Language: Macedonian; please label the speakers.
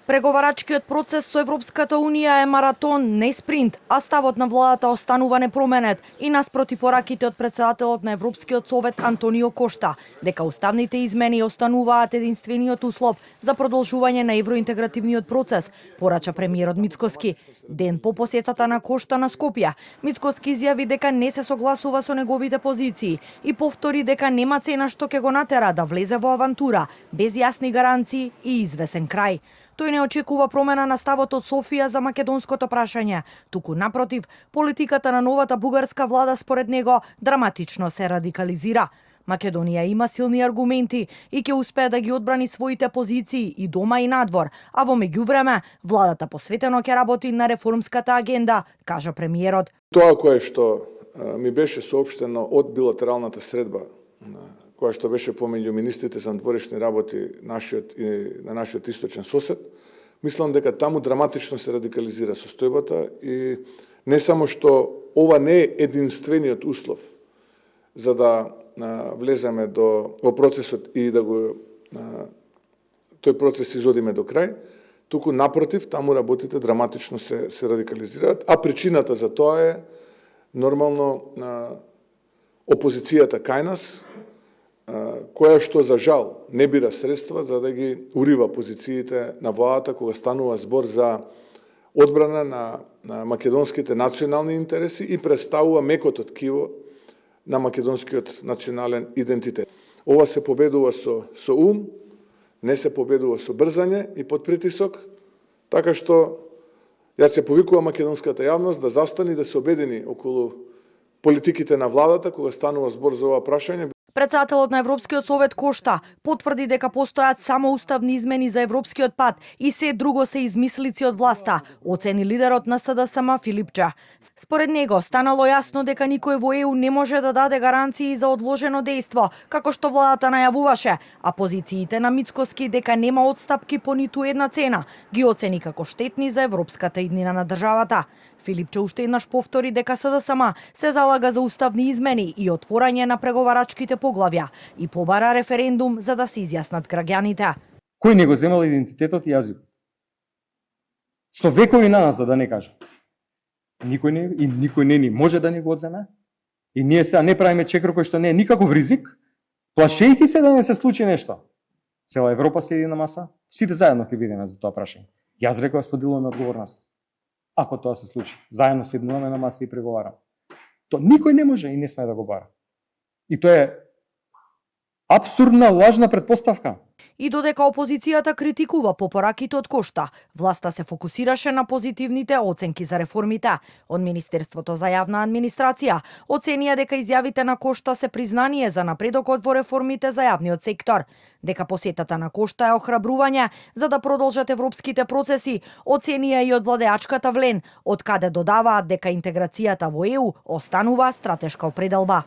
Speaker 1: Преговарачкиот процес со Европската Унија е маратон, не спринт, а ставот на владата останува непроменет и наспроти пораките од председателот на Европскиот совет Антонио Кошта, дека уставните измени остануваат единствениот услов за продолжување на евроинтегративниот процес, порача премиерот Мицкоски. Ден по посетата на Кошта на Скопје, Мицкоски изјави дека не се согласува со неговите позиции и повтори дека нема цена што ќе го натера да влезе во авантура без јасни гаранции и извесен крај. Тој не очекува промена на ставот од Софија за македонското прашање, туку напротив, политиката на новата бугарска влада според него драматично се радикализира. Македонија има силни аргументи и ќе успее да ги одбрани своите позиции и дома и надвор, а во меѓувреме владата посветено ќе работи на реформската агенда, кажа премиерот.
Speaker 2: Тоа кое што ми беше соопштено од билатералната средба која што беше помеѓу министрите за надворешни работи на нашиот источен сосед, мислам дека таму драматично се радикализира состојбата и не само што ова не е единствениот услов за да влеземе во процесот и да го тој процес изодиме до крај, туку напротив, таму работите драматично се радикализираат, а причината за тоа е нормално опозицијата кај нас, која што за жал не бира средства за да ги урива позициите на владата кога станува збор за одбрана на македонските национални интереси и представува мекото ткиво на македонскиот национален идентитет. Ова се победува со ум, не се победува со брзање и под притисок, така што јас се повикувам македонската јавност да застани и да се обедини околу политиките на владата кога станува збор за ова прашање.
Speaker 1: Председателот на Европскиот совет Кошта потврди дека постојат само уставни измени за европскиот пат и се друго се измислици од власта, оцени лидерот на СДСМ Филипче. Според него станало јасно дека никој во ЕУ не може да даде гаранции за одложено дејство, како што владата најавуваше, а позициите на Мицкоски дека нема отстапки по ниту една цена ги оцени како штетни за европската иднина на државата. Филипче уште еднаш повтори дека СДСМ се залага за уставни измени и отворање на преговарачките поглавја и побара референдум за да се изјаснат граѓаните.
Speaker 3: Кој не го земал идентитетот и јазикот? Со векови на нас, да не кажам. Никој не ни може да ни го одземе. И ние сега не правиме чекор кој што не е никаков ризик, плашејќи се да не се случи нешто. Цела Европа седи на маса, сите заедно ќе видиме за тоа прашање. Јас реков споделуваме одговорност. Ако тоа се случи, заедно седнуваме на маса и преговараме. То никој не може и не сме да го бара. И тоа е апсурдна, лажна претпоставка.
Speaker 1: И додека опозицијата критикува по пораките од Кошта, власта се фокусираше на позитивните оценки за реформите. Од Министерството за јавна администрација оценија дека изјавите на Кошта се признание за напредокот во реформите за јавниот сектор. Дека посетата на Кошта е охрабрување за да продолжат европските процеси, оценија и од владеачката влен, од каде додаваат дека интеграцијата во ЕУ останува стратешка определба.